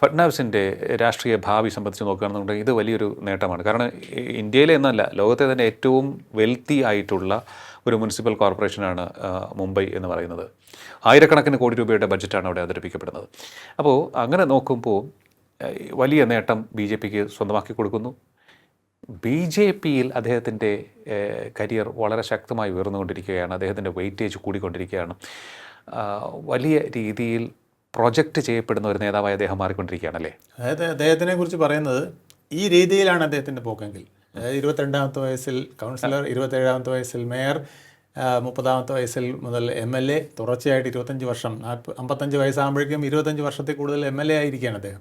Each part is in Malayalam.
ഫഡ്നാവിസിൻ്റെ രാഷ്ട്രീയ ഭാവി സംബന്ധിച്ച് നോക്കുകയാണെന്നുണ്ടെങ്കിൽ ഇത് വലിയൊരു നേട്ടമാണ്. കാരണം ഇന്ത്യയിലെ എന്നല്ല, ലോകത്തെ തന്നെ ഏറ്റവും വെൽത്തി ആയിട്ടുള്ള ഒരു മുനിസിപ്പൽ കോർപ്പറേഷനാണ് മുംബൈ എന്ന് പറയുന്നത്. ആയിരക്കണക്കിന് കോടി രൂപയുടെ ബഡ്ജറ്റാണ് അവിടെ അവതരിപ്പിക്കപ്പെടുന്നത്. അപ്പോൾ അങ്ങനെ നോക്കുമ്പോൾ വലിയ നേട്ടം ബി ജെ പിക്ക് സ്വന്തമാക്കി കൊടുക്കുന്നു. ബി ജെ പിയിൽ അദ്ദേഹത്തിൻ്റെ കരിയർ വളരെ ശക്തമായി ഉയർന്നുകൊണ്ടിരിക്കുകയാണ്. അദ്ദേഹത്തിൻ്റെ വെയിറ്റേജ് കൂടിക്കൊണ്ടിരിക്കുകയാണ്. വലിയ രീതിയിൽ പ്രൊജക്റ്റ് ചെയ്യപ്പെടുന്ന ഒരു നേതാവായി അദ്ദേഹം മാറിക്കൊണ്ടിരിക്കുകയാണല്ലേ. അതായത് അദ്ദേഹത്തിനെ കുറിച്ച് പറയുന്നത് ഈ രീതിയിലാണ് അദ്ദേഹത്തിൻ്റെ പോക്കെങ്കിൽ. അതായത് 22-ാമത്തെ വയസ്സിൽ കൗൺസിലർ, 27-ാമത്തെ വയസ്സിൽ മേയർ, 30-ാമത്തെ വയസ്സിൽ മുതൽ MLA, തുടർച്ചയായിട്ട് 25 വർഷം, 55 വയസ്സാകുമ്പോഴേക്കും 25 വർഷത്തിൽ കൂടുതൽ MLA ആയിരിക്കുകയാണ് അദ്ദേഹം.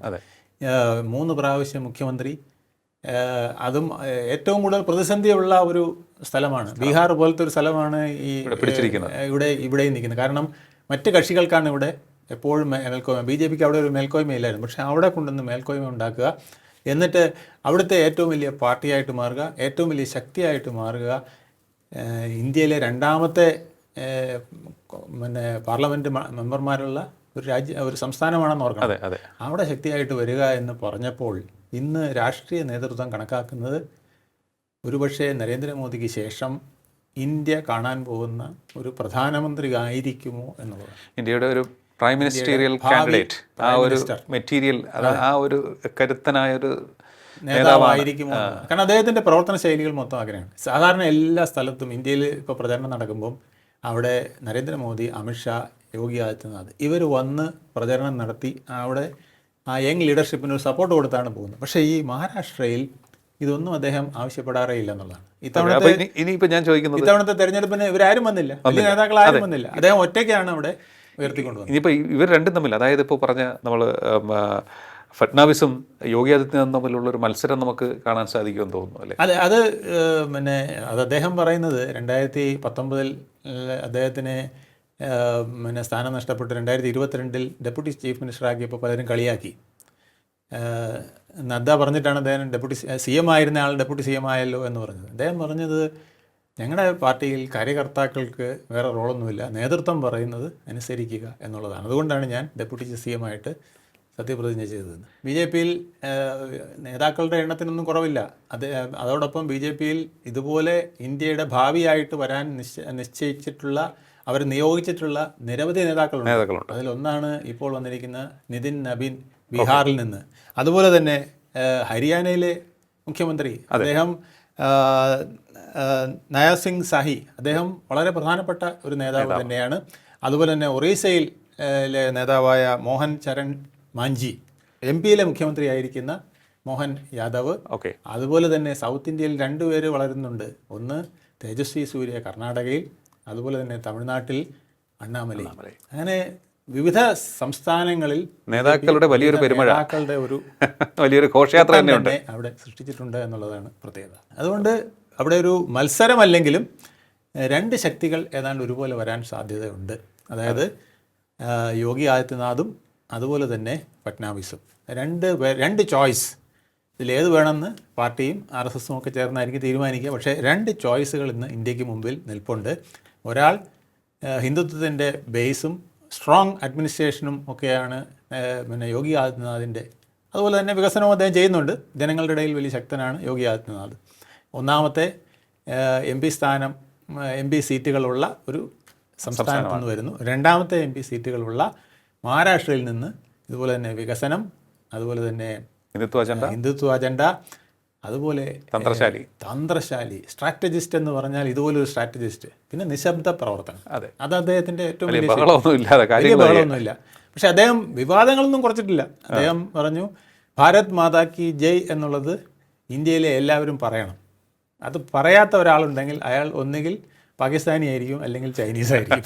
3 പ്രാവശ്യം മുഖ്യമന്ത്രി. അതും ഏറ്റവും കൂടുതൽ പ്രതിസന്ധിയുള്ള ഒരു സ്ഥലമാണ്. ബീഹാർ പോലത്തെ ഒരു സ്ഥലമാണ് ഈ ഇവിടെയും നിൽക്കുന്നത്. കാരണം മറ്റ് കക്ഷികൾക്കാണ് ഇവിടെ എപ്പോഴും മേൽക്കോയ്മ. BJPക്ക് അവിടെ ഒരു മേൽക്കോയ്മയില്ലായിരുന്നു. പക്ഷേ അവിടെ കൊണ്ടുവന്ന് മേൽക്കോയ്മ ഉണ്ടാക്കുക, എന്നിട്ട് അവിടുത്തെ ഏറ്റവും വലിയ പാർട്ടിയായിട്ട് മാറുക, ഏറ്റവും വലിയ ശക്തിയായിട്ട് മാറുക. ഇന്ത്യയിലെ 2ാമത്തെ പാർലമെൻറ്റ് മെമ്പർമാരുള്ള ഒരു സംസ്ഥാനമാണെന്ന് ഓർക്കണം. അവിടെ ശക്തിയായിട്ട് വരിക എന്ന് പറഞ്ഞപ്പോൾ ഇന്ന് രാഷ്ട്രീയ നേതൃത്വം കണക്കാക്കുന്നത് ഒരുപക്ഷെ നരേന്ദ്രമോദിക്ക് ശേഷം ഇന്ത്യ കാണാൻ പോകുന്ന ഒരു പ്രധാനമന്ത്രി ആയിരിക്കുമോ എന്നുള്ളത്. ഇന്ത്യയുടെ ഒരു പ്രൈം മിനിസ്റ്റീരിയൽ കാൻഡിഡേറ്റ്, ആ ഒരു മെറ്റീരിയൽ, ആ ഒരു കരുത്തനായൊരു നേതാവായിരിക്കുമോ. കാരണം അദ്ദേഹത്തിൻ്റെ പ്രവർത്തന ശൈലികൾ മൊത്തം അങ്ങനെയാണ്. സാധാരണ എല്ലാ സ്ഥലത്തും ഇന്ത്യയിൽ ഇപ്പോൾ പ്രചരണം നടക്കുമ്പം അവിടെ നരേന്ദ്രമോദി, അമിത്ഷാ, യോഗി ആദിത്യനാഥ് ഇവർ വന്ന് പ്രചരണം നടത്തി അവിടെ ആ യങ് ലീഡർഷിപ്പിന് ഒരു സപ്പോർട്ട് കൊടുത്താണ് പോകുന്നത്. പക്ഷേ ഈ മഹാരാഷ്ട്രയിൽ ഇതൊന്നും അദ്ദേഹം ആവശ്യപ്പെടാറേ ഇല്ല എന്നുള്ളതാണ്. ഇത്തവണത്തെ തെരഞ്ഞെടുപ്പിന് ഇവരാരും വന്നില്ല, വലിയ നേതാക്കൾ ആരും വന്നില്ല. അദ്ദേഹം ഒറ്റയ്ക്കാണ് അവിടെ ഉയർത്തിക്കൊണ്ടുവന്നത്. ഇനിയിപ്പോൾ ഇവർ രണ്ടും തമ്മിൽ, അതായത് ഇപ്പോൾ പറഞ്ഞ നമ്മൾ ഫഡ്നാവിസും യോഗി ആദിത്യനാഥും തമ്മിലുള്ളൊരു മത്സരം നമുക്ക് കാണാൻ സാധിക്കുമെന്ന് തോന്നുന്നു അല്ലേ? അത് അത് അദ്ദേഹം പറയുന്നത് 2019 അദ്ദേഹത്തിന് സ്ഥാനം നഷ്ടപ്പെട്ട് 2022 ഡെപ്യൂട്ടി ചീഫ് മിനിസ്റ്റർ ആക്കിയപ്പോൾ പലരും കളിയാക്കി. നദ്ദ പറഞ്ഞിട്ടാണ് അദ്ദേഹം ഡെപ്യൂട്ടി CM ആയിരുന്ന ആൾ ഡെപ്യൂട്ടി CM ആയല്ലോ എന്ന് പറഞ്ഞത്. അദ്ദേഹം പറഞ്ഞത് ഞങ്ങളുടെ പാർട്ടിയിൽ കാര്യകർത്താക്കൾക്ക് വേറെ റോളൊന്നുമില്ല, നേതൃത്വം പറയുന്നത് അനുസരിക്കുക എന്നുള്ളതാണ്. അതുകൊണ്ടാണ് ഞാൻ ഡെപ്യൂട്ടി CM ആയിട്ട് സത്യപ്രതിജ്ഞ ചെയ്തത്. BJPയിൽ നേതാക്കളുടെ എണ്ണത്തിനൊന്നും കുറവില്ല. അതോടൊപ്പം BJPയിൽ ഇതുപോലെ ഇന്ത്യയുടെ ഭാവിയായിട്ട് വരാൻ നിശ്ചയിച്ചിട്ടുള്ള, അവർ നിയോഗിച്ചിട്ടുള്ള നിരവധി നേതാക്കളുണ്ട്. അതിലൊന്നാണ് ഇപ്പോൾ വന്നിരിക്കുന്ന നിതിൻ നബീൻ, ബീഹാറിൽ നിന്ന്. അതുപോലെ തന്നെ ഹരിയാനയിലെ മുഖ്യമന്ത്രി അദ്ദേഹം നയ സിംഗ് സാഹി, അദ്ദേഹം വളരെ പ്രധാനപ്പെട്ട ഒരു നേതാവ് തന്നെയാണ്. അതുപോലെ തന്നെ ഒറീസയിലെ നേതാവായ മോഹൻ ചരൺ മാഞ്ചി, MP-യിലെ മുഖ്യമന്ത്രി ആയിരിക്കുന്ന മോഹൻ യാദവ്. അതുപോലെ തന്നെ സൗത്ത് ഇന്ത്യയിൽ 2 പേര് വളരുന്നുണ്ട്. ഒന്ന് തേജസ്വി സൂര്യ കർണാടകയിൽ, അതുപോലെ തന്നെ തമിഴ്നാട്ടിൽ അണ്ണാമലൈ. അങ്ങനെ വിവിധ സംസ്ഥാനങ്ങളിൽ നേതാക്കളുടെ വലിയൊരു പെരുമഴ, നേതാക്കളുടെ ഒരു വലിയൊരു ഘോഷയാത്ര തന്നെ അവിടെ സൃഷ്ടിച്ചിട്ടുണ്ട് എന്നുള്ളതാണ് പ്രത്യേകത. അതുകൊണ്ട് അവിടെ ഒരു മത്സരമല്ലെങ്കിലും 2 ശക്തികൾ ഏതാണ്ട് ഒരുപോലെ വരാൻ സാധ്യതയുണ്ട്. അതായത് യോഗി ആദിത്യനാഥും അതുപോലെ തന്നെ ഫഡ്നാവിസും. 2 ചോയ്സ്. ഇതിലേത് വേണമെന്ന് പാർട്ടിയും RSSും ഒക്കെ ചേർന്നായിരിക്കും തീരുമാനിക്കുക. പക്ഷേ 2 ചോയ്സുകൾ ഇന്ന് ഇന്ത്യക്ക് മുമ്പിൽ നിൽപ്പുണ്ട്. ഒരാൾ ഹിന്ദുത്വത്തിൻ്റെ ബേസും സ്ട്രോങ് അഡ്മിനിസ്ട്രേഷനും ഒക്കെയാണ് യോഗി ആദിത്യനാഥിൻ്റെ. അതുപോലെ തന്നെ വികസനവും അദ്ദേഹം ചെയ്യുന്നുണ്ട്. ജനങ്ങളുടെ ഇടയിൽ വലിയ ശക്തനാണ് യോഗി ആദിത്യനാഥ്. 1ാമത്തെ MP സ്ഥാനം, MP സീറ്റുകളുള്ള ഒരു സംസ്ഥാനത്ത് നിന്ന് വരുന്നു. 2ാമത്തെ MP സീറ്റുകളുള്ള മഹാരാഷ്ട്രയിൽ നിന്ന്. ഇതുപോലെ തന്നെ വികസനം, അതുപോലെ തന്നെ ഹിന്ദുത്വ അജണ്ട, അതുപോലെ തന്ത്രശാലി സ്ട്രാറ്റജിസ്റ്റ് എന്ന് പറഞ്ഞാൽ ഇതുപോലൊരു സ്ട്രാറ്റജിസ്റ്റ്. പിന്നെ നിശബ്ദ പ്രവർത്തനം, അത് അദ്ദേഹത്തിൻ്റെ ഏറ്റവും വലിയ ബഹളമൊന്നുമില്ല. പക്ഷെ അദ്ദേഹം വിവാദങ്ങളൊന്നും കുറച്ചിട്ടില്ല. അദ്ദേഹം പറഞ്ഞു ഭാരത് മാതാ കി ജയ് എന്നുള്ളത് ഇന്ത്യയിലെ എല്ലാവരും പറയണം. അത് പറയാത്ത ഒരാളുണ്ടെങ്കിൽ അയാൾ ഒന്നുകിൽ പാകിസ്ഥാനി ആയിരിക്കും, അല്ലെങ്കിൽ ചൈനീസ് ആയിരിക്കും.